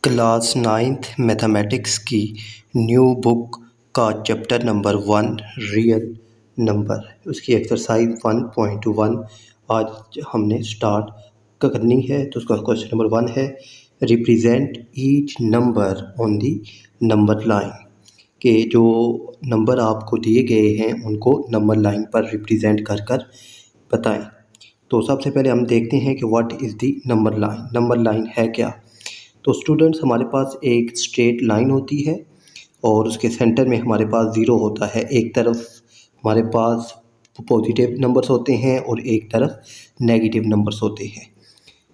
Class ninth mathematics की new book का chapter number 1 real number उसकी एक्सरसाइज 1.1 आज हमने स्टार्ट करनी है। तो उसका क्वेश्चन नंबर 1 है, represent each number on the number line. के जो नंबर आपको दिए गए हैं उनको नंबर लाइन पर रिप्रेजेंट कर कर बताएं। तो सबसे पहले हम देखते हैं कि what is the number line. Number line है क्या? तो स्टूडेंट्स, हमारे पास एक स्ट्रेट लाइन होती है और उसके सेंटर में हमारे पास ज़ीरो होता है। एक तरफ हमारे पास पॉजिटिव नंबर्स होते हैं और एक तरफ नेगेटिव नंबर्स होते हैं।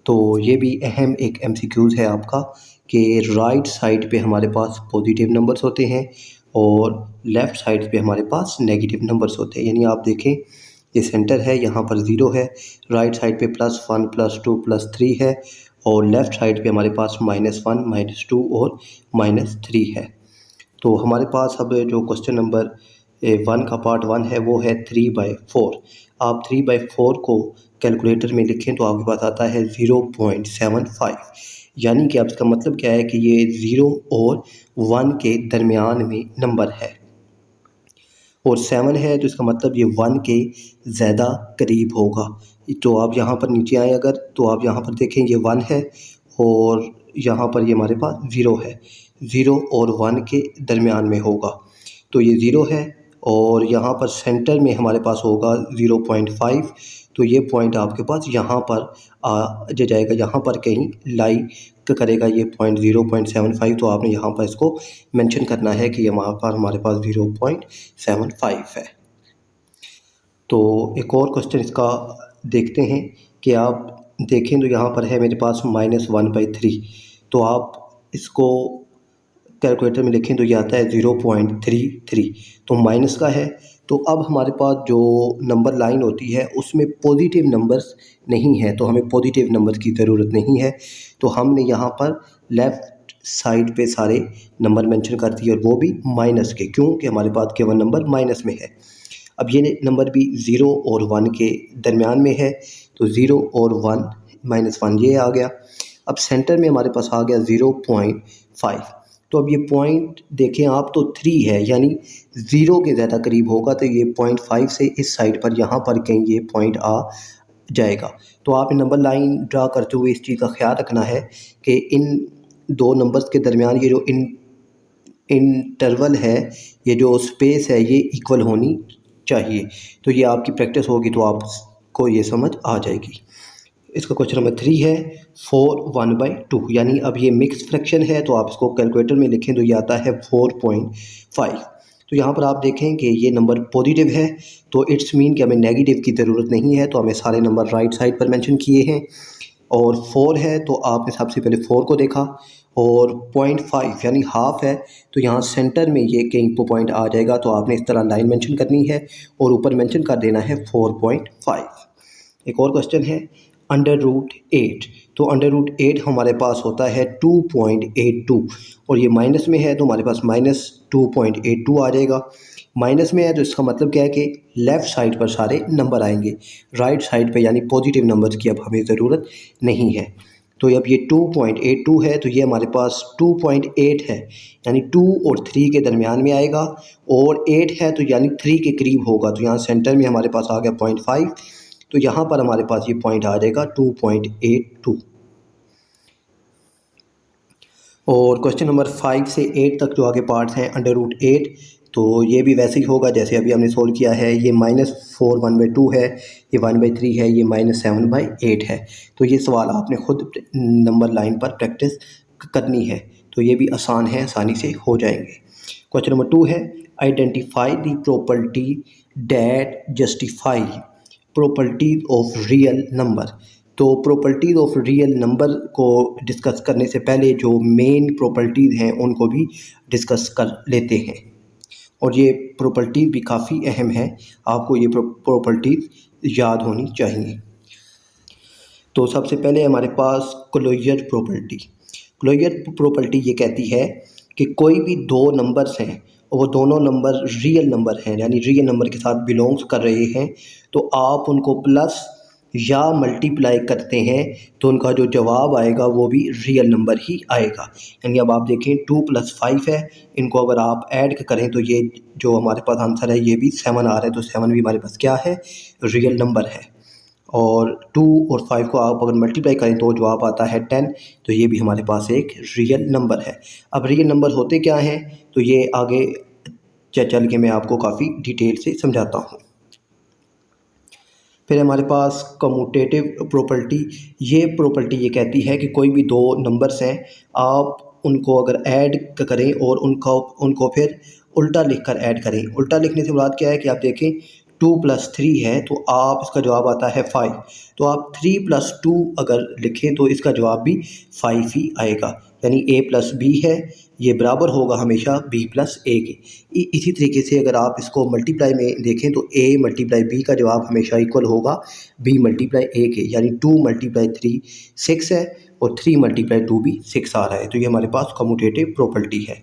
तो ये भी अहम एक एमसीक्यूज़ है आपका कि राइट साइड पे हमारे पास पॉजिटिव नंबर्स होते हैं और लेफ़्ट साइड पे हमारे पास नेगेटिव नंबर्स होते हैं। यानी आप देखें, ये सेंटर है, यहाँ पर ज़ीरो है, राइट साइड पे +1 +2 +3 है और लेफ़्ट साइड पे हमारे पास -1 -2 और -3 है। तो हमारे पास अब जो क्वेश्चन नंबर 1 का पार्ट 1 है वो है 3/4। आप 3/4 को कैलकुलेटर में लिखें तो आपके पास आता है 0.75। यानी कि अब इसका मतलब क्या है कि ये 0 और 1 के दरमियान में नंबर है और 7 है, तो इसका मतलब ये 1 के ज़्यादा करीब होगा। तो आप यहाँ पर नीचे आएँ अगर, तो आप यहाँ पर देखें ये 1 है और यहाँ पर ये हमारे पास 0 है। 0 और 1 के दरमियान में होगा, तो ये 0 है और यहाँ पर सेंटर में हमारे पास होगा 0.5। तो ये पॉइंट आपके पास यहाँ पर आ जाएगा, यहाँ पर कहीं लाई करेगा ये पॉइंट 0.75। तो आपने यहाँ पर इसको मेंशन करना है कि यहाँ पर हमारे पास 0.75 है। तो एक और क्वेश्चन इसका देखते हैं कि आप देखें तो यहाँ पर है मेरे पास -1/3। तो आप इसको कैलकुलेटर में लिखें तो ये आता है 0.33। तो माइनस का है, तो अब हमारे पास जो नंबर लाइन होती है उसमें पॉजिटिव नंबर्स नहीं है, तो हमें पॉजिटिव नंबर की ज़रूरत नहीं है। तो हमने यहाँ पर लेफ़्ट साइड पे सारे नंबर मेंशन कर दिए और वो भी माइनस के, क्योंकि हमारे पास केवल नंबर माइनस में है। अब ये नंबर भी 0 और 1 के दरमियान में है, तो 0 और 1 -1 ये आ गया। अब सेंटर में हमारे पास आ गया 0.5। तो अब ये पॉइंट देखें आप, तो 3 है, यानी 0 के ज़्यादा करीब होगा, तो ये 0.5 से इस साइड पर यहाँ पर कहीं ये पॉइंट आ जाएगा। तो आप नंबर लाइन ड्रा करते हुए इस चीज़ का ख्याल रखना है कि इन दो नंबर्स के दरमियान ये जो इंटरवल है, ये जो स्पेस है, ये इक्वल होनी चाहिए। तो ये आपकी प्रैक्टिस होगी तो आपको ये समझ आ जाएगी। इसका क्वेश्चन नंबर 3 है 4 1/2। यानी अब ये मिक्स फ्रैक्शन है, तो आप इसको कैलकुलेटर में लिखें तो ये आता है 4.5। तो यहाँ पर आप देखें कि ये नंबर पॉजिटिव है, तो इट्स मीन कि हमें नेगेटिव की ज़रूरत नहीं है, तो हमें सारे नंबर राइट साइड पर मेंशन किए हैं। और 4 है, तो आपने सबसे पहले 4 को देखा और 0.5 यानी हाफ है, तो यहाँ सेंटर में ये कहीं पर पॉइंट आ जाएगा, तो आपने इस तरह लाइन मेंशन करनी है और ऊपर मेंशन कर देना है 4.5। एक और क्वेश्चन है √8। तो √8 हमारे पास होता है 2.82 और ये माइनस में है, तो हमारे पास -2.82 आ जाएगा। माइनस में है तो इसका मतलब क्या है कि लेफ़्ट साइड पर सारे नंबर आएंगे, राइट साइड पे यानी पॉजिटिव नंबर्स की अब हमें ज़रूरत नहीं है। तो अब ये 2.82 है, तो ये हमारे पास 2.8 है, यानी 2 और 3 के दरमियान में आएगा और 8 है तो यानी 3 के करीब होगा। तो यहाँ सेंटर में हमारे पास आ गया 0.5, तो यहाँ पर हमारे पास ये पॉइंट आ जाएगा 2.82। और क्वेश्चन नंबर 5 से 8 तक जो आगे पार्ट्स हैं √8, तो ये भी वैसे ही होगा जैसे अभी हमने सोल्व किया है। ये -4 1/2 है, ये 1/3 है, ये -7/8 है। तो ये सवाल आपने खुद नंबर लाइन पर प्रैक्टिस करनी है, तो ये भी आसान है, आसानी से हो जाएंगे। क्वेश्चन नंबर 2 है, identify the property that justify properties of real number. तो प्रॉपर्टीज़ ऑफ रियल नंबर को डिस्कस करने से पहले जो मेन प्रॉपर्टीज़ हैं उनको भी डिस्कस कर लेते हैं, और ये प्रॉपर्टीज़ भी काफ़ी अहम है, आपको ये प्रॉपर्टीज़ याद होनी चाहिए। तो सबसे पहले हमारे पास क्लोजर प्रॉपर्टी। क्लोजर प्रॉपर्टी ये कहती है कि कोई भी दो नंबर्स हैं और वो दोनों नंबर रियल नंबर हैं, यानी रियल नंबर के साथ बिलोंग्स कर रहे हैं, तो आप उनको प्लस या मल्टीप्लाई करते हैं तो उनका जो जवाब आएगा वो भी रियल नंबर ही आएगा। यानी अब आप देखें 2 + 5 है, इनको अगर आप ऐड करें तो ये जो हमारे पास आंसर है ये भी 7 आ रहा है, तो 7 भी हमारे पास क्या है, रियल नंबर है। और 2 और 5 को आप अगर मल्टीप्लाई करें तो जवाब आता है 10, तो ये भी हमारे पास एक रियल नंबर है। अब रियल नंबर होते क्या हैं, तो ये आगे चल के मैं आपको काफ़ी डिटेल से समझाता हूँ। फिर हमारे पास कम्यूटेटिव प्रॉपर्टी। ये प्रॉपर्टी ये कहती है कि कोई भी दो नंबर्स हैं, आप उनको अगर ऐड करें और उनको फिर उल्टा लिखकर ऐड करें। उल्टा लिखने से मुराद क्या है कि आप देखें 2 + 3 है तो आप इसका जवाब आता है 5, तो आप 3 + 2 अगर लिखें तो इसका जवाब भी 5 ही आएगा। यानी a + b है, ये बराबर होगा हमेशा b + a के। इसी तरीके से अगर आप इसको मल्टीप्लाई में देखें तो a × b का जवाब हमेशा इक्वल होगा b × a के। यानी 2 × 3 6 है और 3 × 2 भी 6 आ रहा है, तो ये हमारे पास कम्यूटेटिव प्रॉपर्टी है।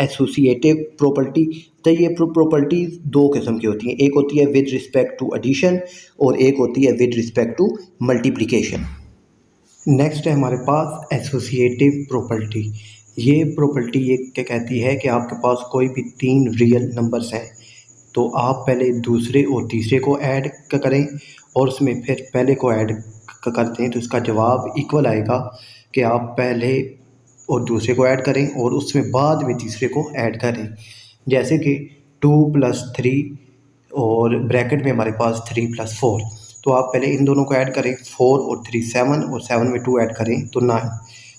एसोसिएटिव प्रॉपर्टी, तो ये प्रॉपर्टी दो किस्म की होती हैं, एक होती है विद रिस्पेक्ट टू एडिशन और एक होती है with respect to multiplication. Next है हमारे पास एसोसिएटिव प्रॉपर्टी। ये प्रॉपर्टी ये क्या कहती है कि आपके पास कोई भी 3 रियल नंबर्स हैं तो आप पहले दूसरे और तीसरे को ऐड करें और उसमें फिर पहले को ऐड करते हैं तो इसका जवाब इक्वल आएगा कि आप पहले और दूसरे को ऐड करें और उसमें बाद में तीसरे को ऐड करें। जैसे कि 2 + 3 और ब्रैकेट में हमारे पास 3 + 4, तो आप पहले इन दोनों को ऐड करें, 4 और 3 7 और 7 में 2 ऐड करें तो 9।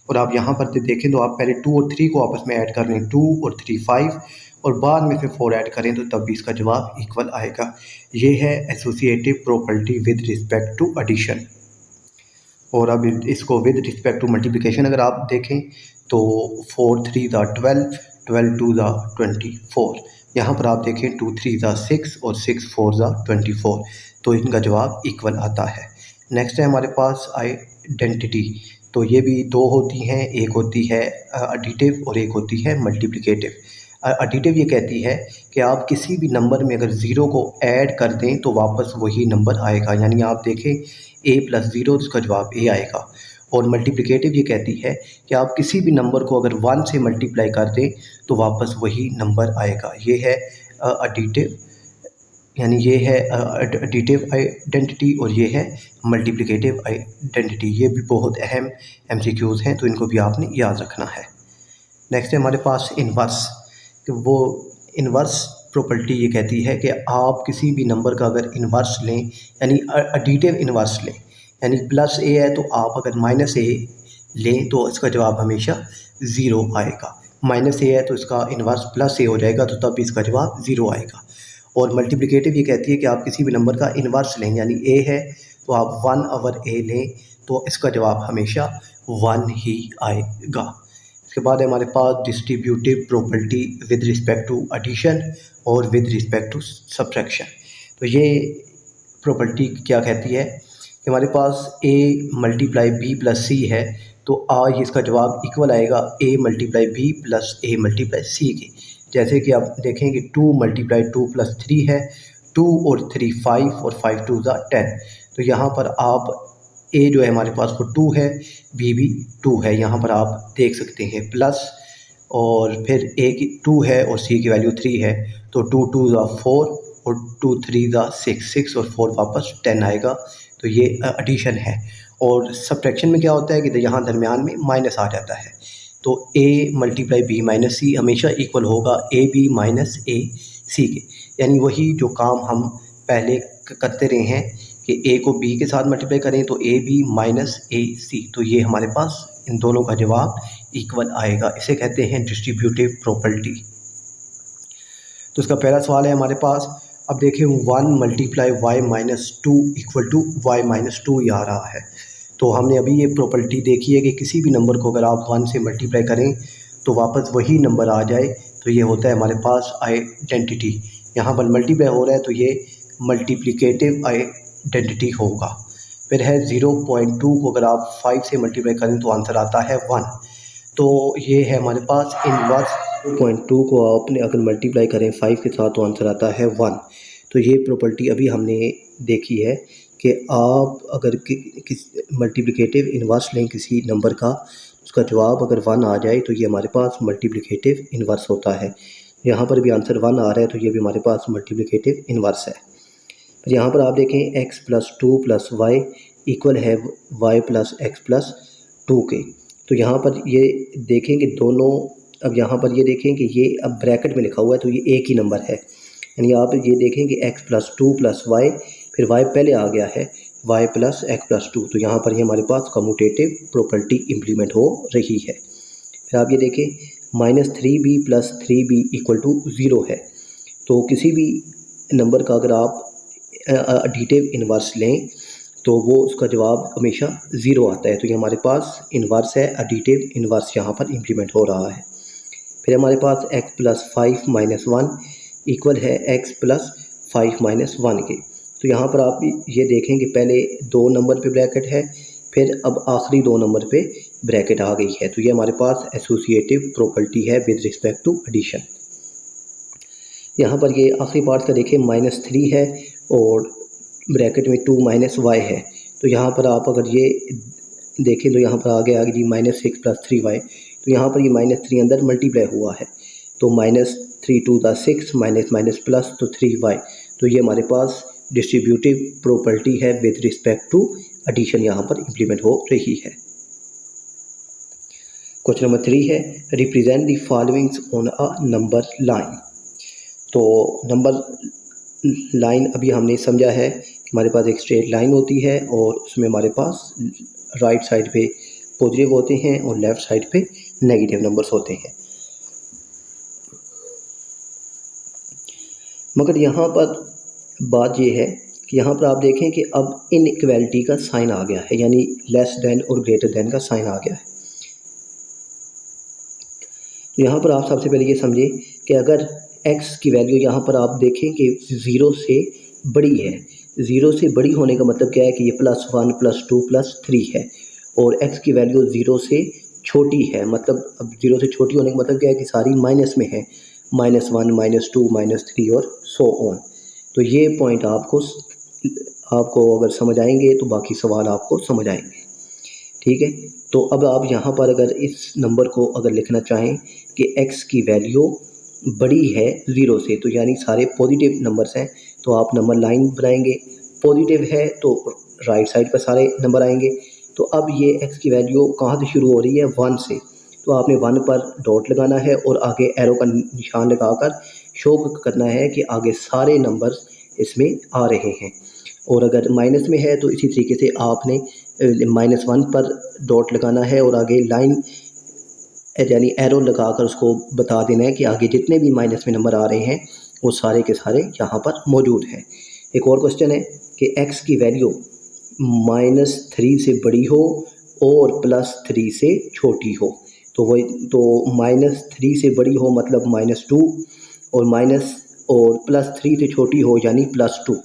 और आप यहाँ पर देखें तो आप पहले 2 और 3 को आपस में ऐड कर लें, 2 और 3 5 और बाद में फिर 4 ऐड करें तो तब भी इसका जवाब इक्वल आएगा। ये है associative property with respect to addition. और अब इसको विद रिस्पेक्ट टू मल्टीप्लिकेशन अगर आप देखें तो 4 3 12, 12 2 24। यहाँ पर आप देखें 2 3 6 और 6 4 24, तो इनका जवाब इक्वल आता है। नेक्स्ट है हमारे पास आइडेंटिटी। तो ये भी दो होती हैं, एक होती है एडिटिव और एक होती है मल्टीप्लिकेटिव। एडिटिव ये कहती है कि आप किसी भी नंबर में अगर ज़ीरो को ऐड कर दें तो वापस वही नंबर आएगा। यानी आप देखें a + 0 इसका जवाब a आएगा। और मल्टीप्लिकेटिव ये कहती है कि आप किसी भी नंबर को अगर 1 से मल्टीप्लाई कर दें तो वापस वही नंबर आएगा। ये है एडिटिव, यानी ये है एडिटिव आइडेंटिटी और ये है मल्टीप्लिकेटिव आइडेंटिटी। ये भी बहुत अहम MCQs हैं, तो इनको भी आपने याद रखना है। नेक्स्ट है हमारे पास इन्वर्स। कि वो इन्वर्स प्रॉपर्टी ये कहती है कि आप किसी भी नंबर का अगर इन्वर्स लें, यानी एडिटिव इन्वर्स लें, यानी +a है तो आप अगर -a लें तो इसका जवाब हमेशा 0 आएगा। -a है तो इसका इन्वर्स +a हो जाएगा तो तब भी इसका जवाब 0 आएगा। और मल्टीप्लिकेटिव ये कहती है कि आप किसी भी नंबर का इन्वर्स लें, यानी a है तो आप 1/a लें तो इसका जवाब हमेशा 1 ही आएगा। इसके बाद है हमारे पास distributive property with respect to addition और विद रिस्पेक्ट टू सब्ट्रैक्शन। तो ये प्रॉपर्टी क्या कहती है कि हमारे पास a × b + c है तो ये इसका जवाब इक्वल आएगा a × b + a × c के। जैसे कि आप देखें कि 2 × 2 + 3 है, 2 और 3 5 और 5 2 10। तो यहाँ पर आप a जो है हमारे पास वो 2 है, b भी 2 है, यहाँ पर आप देख सकते हैं प्लस, और फिर a की 2 है और c की वैल्यू 3 है, तो 2 2 4 और 2 3 6, 6 और 4 वापस 10 आएगा। तो ये एडिशन है। और सब्ट्रैक्शन में क्या होता है कि यहाँ दरमियान में माइनस आ जाता है, तो a × b - c हमेशा इक्वल होगा ab - ac के। यानी वही जो काम हम पहले करते रहे हैं कि a को b के साथ मल्टीप्लाई करें तो ab - ac, तो ये हमारे पास इन दोनों का जवाब इक्वल आएगा। इसे कहते हैं डिस्ट्रीब्यूटिव प्रॉपर्टी। तो इसका पहला सवाल है हमारे पास, अब देखें 1 × y - 2 = y - 2 आ रहा है। तो हमने अभी ये प्रॉपर्टी देखी है कि किसी भी नंबर को अगर आप 1 से मल्टीप्लाई करें तो वापस वही नंबर आ जाए, तो ये होता है हमारे पास आइडेंटिटी। यहाँ पर मल्टीप्लाई हो रहा है तो ये मल्टीप्लिकेटिव आइडेंटिटी होगा। फिर है 0.2 को अगर आप 5 से मल्टीप्लाई करें तो आंसर आता है 1, तो ये है हमारे पास इनवर्स। 0.2 को आपने अगर मल्टीप्लाई करें 5 के साथ तो आंसर आता है 1। तो ये प्रॉपर्टी अभी हमने देखी है कि आप अगर किस मल्टीप्लिकेटिव इन्वर्स लें किसी नंबर का, उसका जवाब अगर 1 आ जाए तो ये हमारे पास मल्टीप्लिकेटिव इन्वर्स होता है। यहाँ पर भी आंसर 1 आ रहा है तो ये भी हमारे पास मल्टीप्लिकेटिव इन्वर्स है। फिर यहाँ पर आप देखें x + 2 + y इक्वल है y + x + 2 के। तो यहाँ पर ये देखें कि दोनों, अब यहाँ पर ये देखें कि ये अब ब्रैकेट में लिखा हुआ है तो ये एक ही नंबर है, यानी आप ये देखें कि x + 2 + y, फिर y पहले आ गया है y + x + 2, तो यहाँ पर ये हमारे पास कम्यूटेटिव प्रॉपर्टी इम्प्लीमेंट हो रही है। फिर आप ये देखें -3b + 3b = 0 है। तो किसी भी नंबर का अगर आप एडिटिव इन्वर्स लें तो वो उसका जवाब हमेशा 0 आता है। तो ये हमारे पास इन्वर्स है, एडिटिव इन्वर्स यहाँ पर इम्प्लीमेंट हो रहा है। फिर हमारे पास x + 5 - 1 इक्वल है x + 5 - 1 के। तो यहाँ पर आप ये देखें कि पहले 2 नंबर पे ब्रैकेट है, फिर अब आखिरी 2 नंबर पे ब्रैकेट आ गई है। तो ये हमारे पास एसोसिएटिव प्रॉपर्टी है विद रिस्पेक्ट टू एडिशन। यहाँ पर ये आखिरी पार्ट का देखें -3 है और ब्रैकेट में 2 - y है। तो यहाँ पर आप अगर ये देखें तो यहाँ पर आगे जी -6 + 3y, तो यहाँ पर ये -3 अंदर मल्टीप्लाई हुआ है, तो -3 × 2 = 6 माइनस प्लस तो 3y। तो ये हमारे पास डिस्ट्रीब्यूटिव प्रॉपर्टी है विद रिस्पेक्ट टू एडिशन यहाँ पर इम्प्लीमेंट हो रही है। क्वेश्चन नंबर 3 है represent the followings on a number line. तो नंबर लाइन अभी हमने समझा है कि हमारे पास एक स्ट्रेट लाइन होती है और उसमें हमारे पास राइट साइड पे पॉजिटिव होते हैं और लेफ़्ट साइड पे नेगेटिव नंबर्स होते हैं। मगर यहाँ पर बात ये है कि यहाँ पर आप देखें कि अब इनइक्वालिटी का साइन आ गया है, यानी लेस देन और ग्रेटर देन का साइन आ गया है। तो यहाँ पर आप सबसे पहले ये समझें कि अगर x की वैल्यू यहाँ पर आप देखें कि 0 से बड़ी है, 0 से बड़ी होने का मतलब क्या है कि ये +1 +2 +3 है, और x की वैल्यू 0 से छोटी है, मतलब अब 0 से छोटी होने का मतलब क्या है कि सारी माइनस में है, -1 -2 -3 और सो ऑन। तो ये पॉइंट आपको अगर समझ आएंगे तो बाकी सवाल आपको समझ आएंगे, ठीक है। तो अब आप यहाँ पर अगर इस नंबर को अगर लिखना चाहें कि x की वैल्यू बड़ी है 0 से, तो यानी सारे पॉजिटिव नंबर्स हैं, तो आप नंबर लाइन बनाएंगे, पॉजिटिव है तो राइट साइड पर सारे नंबर आएंगे। तो अब ये x की वैल्यू कहाँ से शुरू हो रही है, 1 से, तो आपने 1 पर डॉट लगाना है और आगे एरो का निशान लगाकर शो करना है कि आगे सारे नंबर्स इसमें आ रहे हैं। और अगर माइनस में है तो इसी तरीके से आपने -1 पर डॉट लगाना है और आगे लाइन यानी एरो लगाकर उसको बता देना है कि आगे जितने भी माइनस में नंबर आ रहे हैं वो सारे के सारे यहाँ पर मौजूद हैं। एक और क्वेश्चन है कि x की वैल्यू -3 से बड़ी हो और +3 से छोटी हो। तो वही तो -3 से बड़ी हो मतलब -2 और +3 से छोटी हो यानी +2।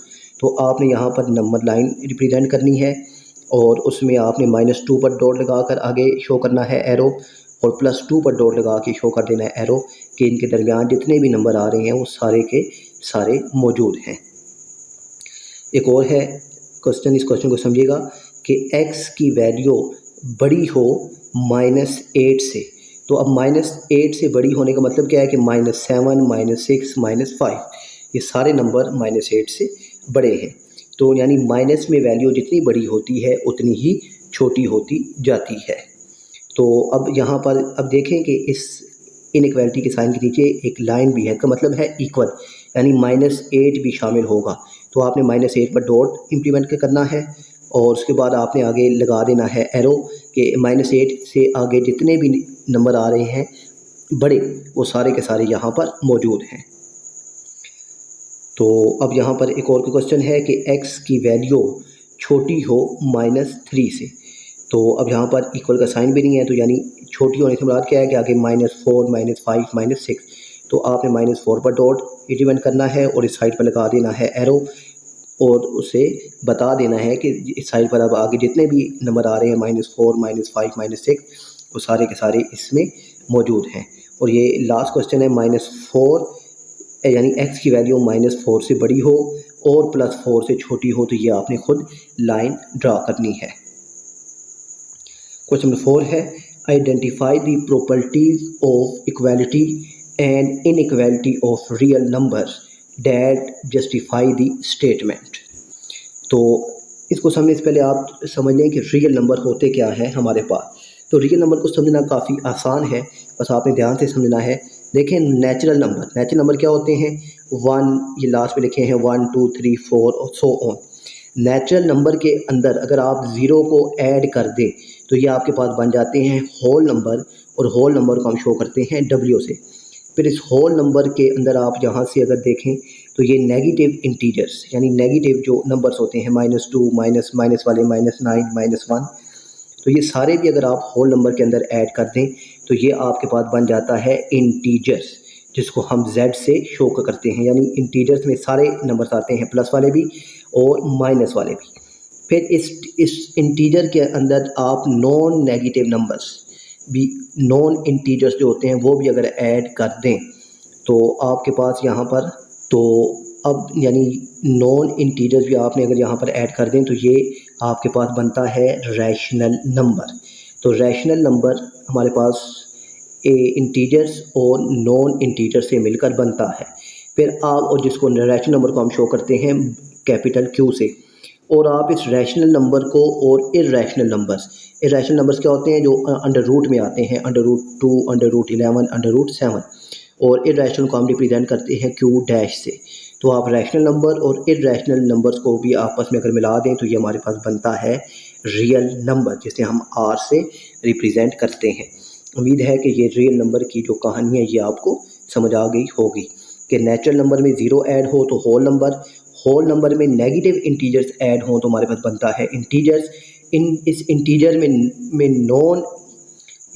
तो आपने यहाँ पर नंबर लाइन रिप्रेजेंट करनी है और उसमें आपने -2 पर डॉट लगाकर आगे शो करना है एरो, और +2 पर डॉट लगा के शो कर देना है एरो कि इनके दरमियान जितने भी नंबर आ रहे हैं वो सारे के सारे मौजूद हैं। एक और है क्वेश्चन, इस क्वेश्चन को समझिएगा कि x की वैल्यू बड़ी हो -8 से। तो अब -8 से बड़ी होने का मतलब क्या है कि -7 -6 -5 ये सारे नंबर -8 से बड़े हैं। तो यानी माइनस में वैल्यू जितनी बड़ी होती है उतनी ही छोटी होती जाती है। तो अब यहाँ पर अब देखें कि इस इनइक्वालिटी के साइन के नीचे एक लाइन भी है, इसका मतलब है इक्वल, यानी -8 भी शामिल होगा। तो आपने -8 पर डॉट इम्प्लीमेंट करना है और उसके बाद आपने आगे लगा देना है एरो कि -8 से आगे जितने भी नंबर आ रहे हैं बड़े वो सारे के सारे यहाँ पर मौजूद हैं। तो अब यहाँ पर एक और क्वेश्चन है कि x की वैल्यू छोटी हो -3 से। तो अब यहाँ पर इक्वल का साइन भी नहीं है, तो यानी छोटी होने से मुराद क्या है कि आगे -4 -5 -6। तो आपने -4 पर डॉट इम्प्लीमेंट करना है और इस साइड पर लगा देना है एरो और उसे बता देना है कि इस साइड पर अब आगे जितने भी नंबर आ रहे हैं -4 -5 -6 वो सारे के सारे इसमें मौजूद हैं। और ये लास्ट क्वेश्चन है -4 यानी x की वैल्यू -4 से बड़ी हो और +4 से छोटी हो तो ये आपने खुद लाइन ड्रा करनी है। क्वेश्चन नंबर 4 है identify the properties of equality and inequality of real number that justify the statement. तो इसको समझने से पहले आप समझ लें कि रियल नंबर होते क्या है हमारे पास। तो रियल नंबर को समझना काफ़ी आसान है, बस आपने ध्यान से समझना है। देखें नेचुरल नंबर क्या होते हैं? 1, ये लास्ट में लिखे हैं 1 2 3 4 और सो ऑन। नेचुरल नंबर के अंदर अगर आप ज़ीरो को ऐड कर दें तो ये आपके पास बन जाते हैं होल नंबर, और होल नंबर को हम शो करते हैं W से। फिर इस होल नंबर के अंदर आप यहाँ से अगर देखें तो ये नेगेटिव इंटीजर्स यानी नेगेटिव जो नंबर्स होते हैं -2 माइनस वाले -9 -1, तो ये सारे भी अगर आप होल नंबर के अंदर ऐड कर दें तो ये आपके पास बन जाता है इंटीजर्स, जिसको हम Z से शो करते हैं। यानी इंटीजर्स में सारे नंबर्स आते हैं, प्लस वाले भी और माइनस वाले भी। फिर इस इंटीजर के अंदर आप नॉन नेगेटिव नंबर्स भी, नॉन इंटीजर्स जो होते हैं वो भी अगर ऐड कर दें तो आपके पास यहाँ पर, तो अब यानी नॉन इंटीजर्स भी आपने अगर यहाँ पर ऐड कर दें तो ये आपके पास बनता है रैशनल नंबर। तो रैशनल नंबर हमारे पास इंटीजर्स और नॉन इंटीजर से मिलकर बनता है। फिर आप, और जिसको रैशनल नंबर को हम शो करते हैं कैपिटल Q से, और आप इस रैशनल नंबर को और इर्रेशनल नंबर्स क्या होते हैं जो अंडर रूट में आते हैं, √2 √11 √7, और इर्रेशनल को हम रिप्रेजेंट करते हैं Q' से। तो आप रैशनल नंबर और इर्रेशनल नंबर्स को भी आपस में अगर मिला दें तो ये हमारे पास बनता है रियल नंबर, जिसे हम R से रिप्रेजेंट करते हैं। उम्मीद है कि ये रियल नंबर की जो कहानी है ये आपको समझ आ गई होगी कि नेचुरल नंबर में ज़ीरो ऐड हो तो होल नंबर में नेगेटिव इंटीजर्स ऐड हों तो हमारे पास बनता है इंटीजर्स। इस इंटीजर में नॉन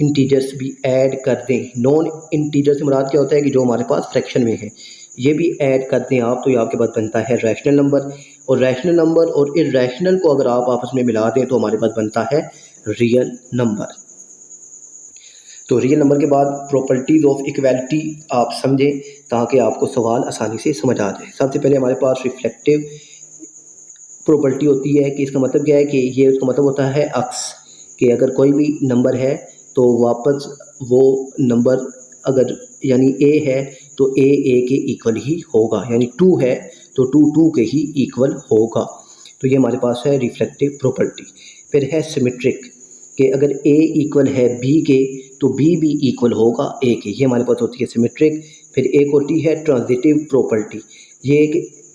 इंटीजर्स भी ऐड कर दें। नॉन इंटीजर से मुराद क्या होता है कि जो हमारे पास फ्रैक्शन में है, ये भी ऐड कर दें आप तो ये आपके पास बनता है रैशनल नंबर। और रैशनल नंबर और इर्रेशनल को अगर आप आपस में मिला दें तो हमारे पास बनता है रियल नंबर। तो रियल नंबर के बाद प्रॉपर्टीज़ ऑफ इक्वालिटी आप समझें ताकि आपको सवाल आसानी से समझ आ जाए। सबसे पहले हमारे पास रिफ्लेक्टिव प्रॉपर्टी होती है कि इसका मतलब क्या है कि ये उसका मतलब होता है अक्स, कि अगर कोई भी नंबर है तो वापस वो नंबर अगर यानी A है तो A के इक्वल ही होगा, यानी 2 है तो 2 के ही इक्वल होगा। तो ये हमारे पास है रिफ्लेक्टिव प्रॉपर्टी। फिर है सिमेट्रिक, कि अगर A इक्वल है B के तो B भी इक्वल होगा A के, ये हमारे पास होती है सिमेट्रिक। फिर एक होती है ट्रांजिटिव प्रॉपर्टी, ये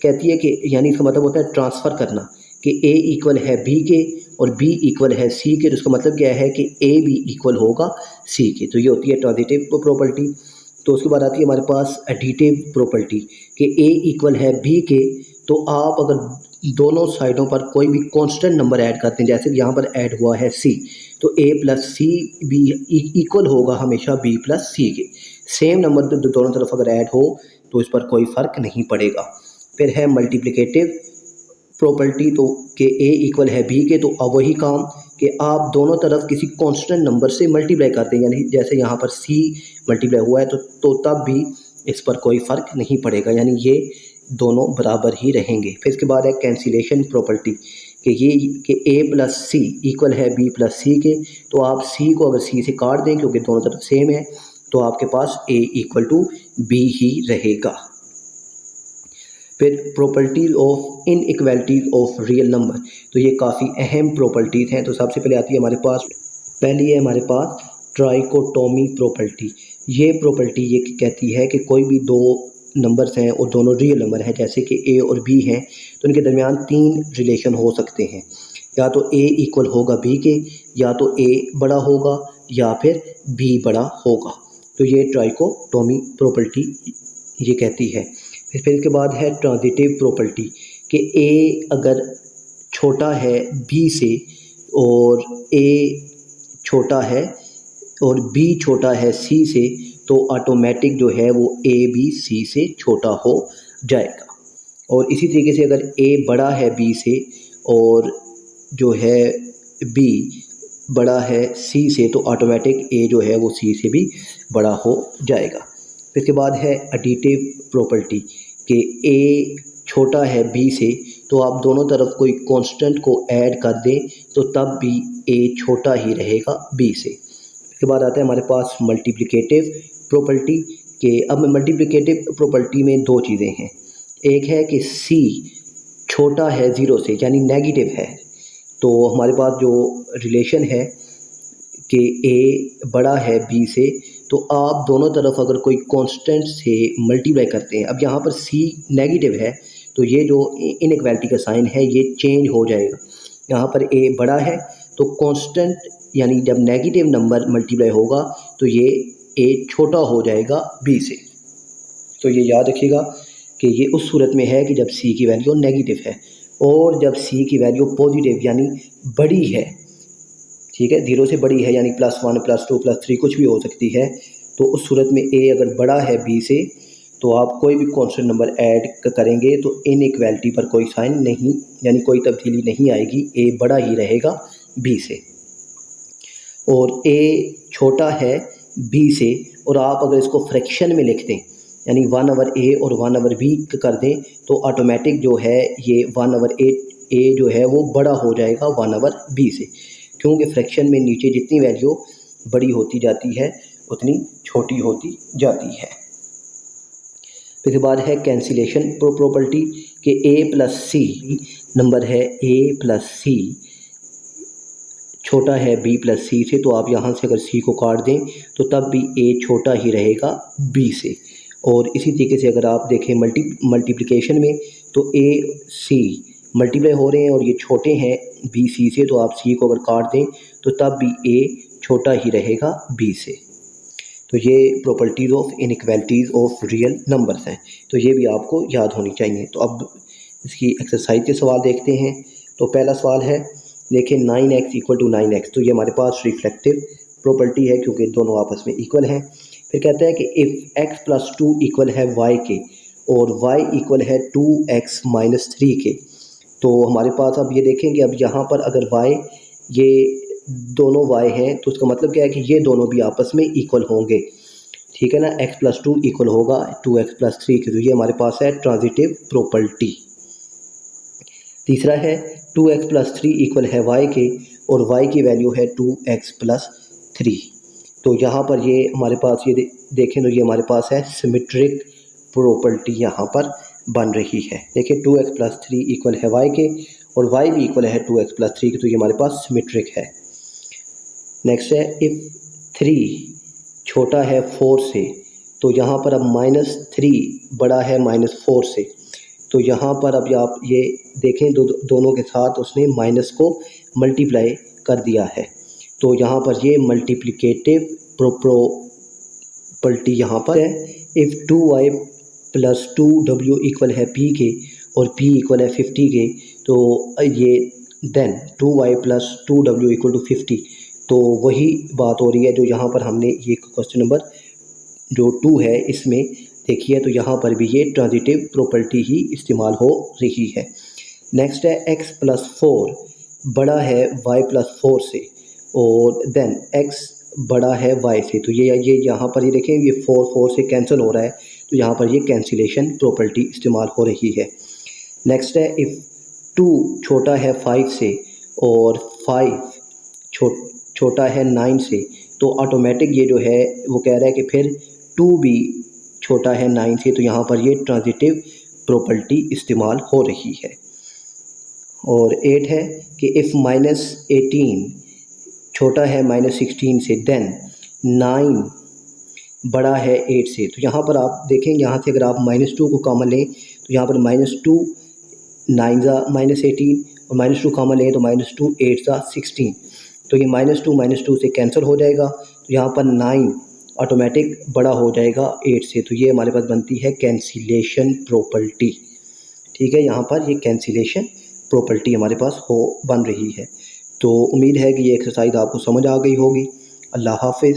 कहती है कि यानी इसका मतलब होता है ट्रांसफ़र करना, कि A इक्वल है B के और B इक्वल है C के, तो इसका मतलब क्या है कि A भी इक्वल होगा C के। तो ये होती है ट्रांजिटिव प्रॉपर्टी। तो उसके बाद आती है हमारे पास एडिटिव प्रॉपर्टी, कि A इक्वल है B के तो आप अगर दोनों साइडों पर कोई भी कांस्टेंट नंबर ऐड करते हैं, जैसे कि यहाँ पर ऐड हुआ है C, तो A + C भी इक्वल होगा हमेशा B + C के। सेम नंबर दोनों तरफ अगर ऐड हो तो इस पर कोई फ़र्क नहीं पड़ेगा। फिर है मल्टीप्लिकेटिव प्रॉपर्टी, तो कि A इक्वल है B के तो अब वही काम कि आप दोनों तरफ किसी कांस्टेंट नंबर से मल्टीप्लाई करते हैं, यानी जैसे यहाँ पर C मल्टीप्लाई हुआ है तो तब भी इस पर कोई फ़र्क नहीं पड़ेगा, यानी ये दोनों बराबर ही रहेंगे। फिर इसके बाद है कैंसिलेशन प्रॉपर्टी, कि ये कि A + C इक्वल है B + C के, तो आप C को अगर C से काट दें क्योंकि दोनों तरफ सेम है तो आपके पास A = B ही रहेगा। फिर properties of inequalities of real number, तो ये काफ़ी अहम प्रॉपर्टीज़ हैं। तो सबसे पहले आती है हमारे पास, पहली है हमारे पास ट्राइकोटोमी प्रॉपर्टी। ये प्रॉपर्टी ये कहती है कि कोई भी दो नंबर्स हैं और दोनों रियल नंबर हैं, जैसे कि A और B हैं, तो उनके दरमियान 3 रिलेशन हो सकते हैं। या तो A इक्वल होगा B के, या तो A बड़ा होगा, या फिर B बड़ा होगा। तो ये ट्राइकोटोमी प्रॉपर्टी ये कहती है। फिर इसके बाद है ट्रांजिटिव प्रॉपर्टी, कि A अगर छोटा है B से और A छोटा है और B छोटा है C से, तो ऑटोमेटिक जो है वो A भी C से छोटा हो जाएगा। और इसी तरीके से अगर A बड़ा है B से और जो है B बड़ा है C से, तो ऑटोमेटिक A जो है वो C से भी बड़ा हो जाएगा। इसके बाद है एडिटिव प्रॉपर्टी, कि A छोटा है बी से, तो आप दोनों तरफ कोई कांस्टेंट को ऐड कर दें तो तब भी ए छोटा ही रहेगा बी से। इसके बाद आता है हमारे पास मल्टीप्लिकेटिव प्रॉपर्टी के। अब मल्टीप्लिकेटिव प्रॉपर्टी में दो चीज़ें हैं। एक है कि सी छोटा है ज़ीरो से, यानी नेगेटिव है, तो हमारे पास जो रिलेशन है कि ए बड़ा है बी से, तो आप दोनों तरफ अगर कोई कांस्टेंट से मल्टीप्लाई करते हैं, अब यहाँ पर सी नेगेटिव है तो ये जो इनइक्वालिटी का साइन है ये चेंज हो जाएगा। यहाँ पर ए बड़ा है तो कांस्टेंट यानी जब नेगेटिव नंबर मल्टीप्लाई होगा तो ये ए छोटा हो जाएगा बी से। तो ये याद रखिएगा कि ये उस सूरत में है कि जब सी की वैल्यू नेगेटिव है, और जब सी की वैल्यू पॉजिटिव यानी बड़ी है, ठीक है, ज़ीरो से बड़ी है, यानी +1 +2 +3 कुछ भी हो सकती है, तो उस सूरत में ए अगर बड़ा है बी से तो आप कोई भी कांस्टेंट नंबर ऐड करेंगे तो इनइक्वालिटी पर कोई साइन नहीं, यानी कोई तब्दीली नहीं आएगी, ए बड़ा ही रहेगा बी से। और ए छोटा है बी से, और आप अगर इसको फ्रैक्शन में लिख दें यानी 1/a और 1/b कर दें तो ऑटोमेटिक जो है ये 1/a जो है वो बड़ा हो जाएगा 1/b से, क्योंकि फ्रैक्शन में नीचे जितनी वैल्यू बड़ी होती जाती है उतनी छोटी होती जाती है। फिर के बाद है कैंसिलेशन प्रॉपर्टी कि a+c नंबर है a+c छोटा है b+c से, तो आप यहाँ से अगर c को काट दें तो तब भी a छोटा ही रहेगा b से। और इसी तरीके से अगर आप देखें मल्टीप्लिकेशन में तो a c मल्टीप्लाई हो रहे हैं और ये छोटे हैं b c से, तो आप c को अगर काट दें तो तब भी a छोटा ही रहेगा b से। तो ये properties of inequalities of real numbers हैं, तो ये भी आपको याद होनी चाहिए। तो अब इसकी एक्सरसाइज के सवाल देखते हैं। तो पहला सवाल है, देखें 9x = 9x, तो ये हमारे पास रिफ्लेक्टिव प्रॉपर्टी है क्योंकि दोनों आपस में इक्वल हैं। फिर कहता है कि इफ़ x + 2 इक्वल है y के और y इक्वल है 2x - 3 के, तो हमारे पास अब ये देखेंगे, अब यहाँ पर अगर y ये दोनों y हैं तो उसका मतलब क्या है कि ये दोनों भी आपस में इक्वल होंगे, ठीक है ना, x + 2 इक्वल होगा 2x + 3 के, तो ये हमारे पास है ट्रांजिटिव प्रॉपर्टी। तीसरा है 2x + 3 इक्वल है y के और y की वैल्यू है 2x + 3, तो यहाँ पर ये हमारे पास ये देखें तो ये हमारे पास है सिमेट्रिक प्रॉपर्टी यहाँ पर बन रही है। देखिए 2x + 3 इक्वल है y के और y भी इक्वल है 2x + 3 के, तो ये हमारे पास सिमेट्रिक है। नेक्स्ट है इफ़ 3 छोटा है 4 से, तो यहाँ पर अब -3 बड़ा है -4 से, तो यहाँ पर अब आप ये देखें दोनों के साथ उसने माइनस को मल्टीप्लाई कर दिया है, तो यहाँ पर ये मल्टीप्लिकेटिव प्रॉपर्टी यहाँ पर है। इफ़ 2y + 2w इक्वल है p के और p इक्वल है 50 के, तो ये देन 2y + 2w = 50, तो वही बात हो रही है जो यहाँ पर हमने ये क्वेश्चन नंबर जो 2 है इसमें देखिए, तो यहाँ पर भी ये ट्रांजिटिव प्रॉपर्टी ही इस्तेमाल हो रही है। नेक्स्ट है x + 4 बड़ा है y + 4 से और देन x बड़ा है y से, तो ये यहाँ पर ये देखें ये 4 से कैंसिल हो रहा है, तो यहाँ पर ये कैंसिलेशन प्रॉपर्टी इस्तेमाल हो रही है। नेक्स्ट है इफ़ 2 छोटा है 5 से और 5 छोटा है 9 से, तो ऑटोमेटिक ये जो है वो कह रहा है कि फिर 2 भी छोटा है 9 से, तो यहाँ पर ये ट्रांजिटिव प्रॉपर्टी इस्तेमाल हो रही है। और 8 है कि इफ़ -18 छोटा है -16 से, देन 9 बड़ा है 8 से, तो यहाँ पर आप देखें यहाँ से अगर आप -2 को कॉमन लें तो यहाँ पर -2 9 -18 और -2 कॉमन लें तो -2 8 16, तो ये -2 से कैंसिल हो जाएगा, तो यहाँ पर 9 ऑटोमेटिक बड़ा हो जाएगा 8 से, तो ये हमारे पास बनती है कैंसिलेशन प्रॉपर्टी, ठीक है, यहाँ पर ये कैंसिलेशन प्रॉपर्टी हमारे पास बन रही है। तो उम्मीद है कि ये एक्सरसाइज आपको समझ आ गई होगी। अल्लाह हाफिज़।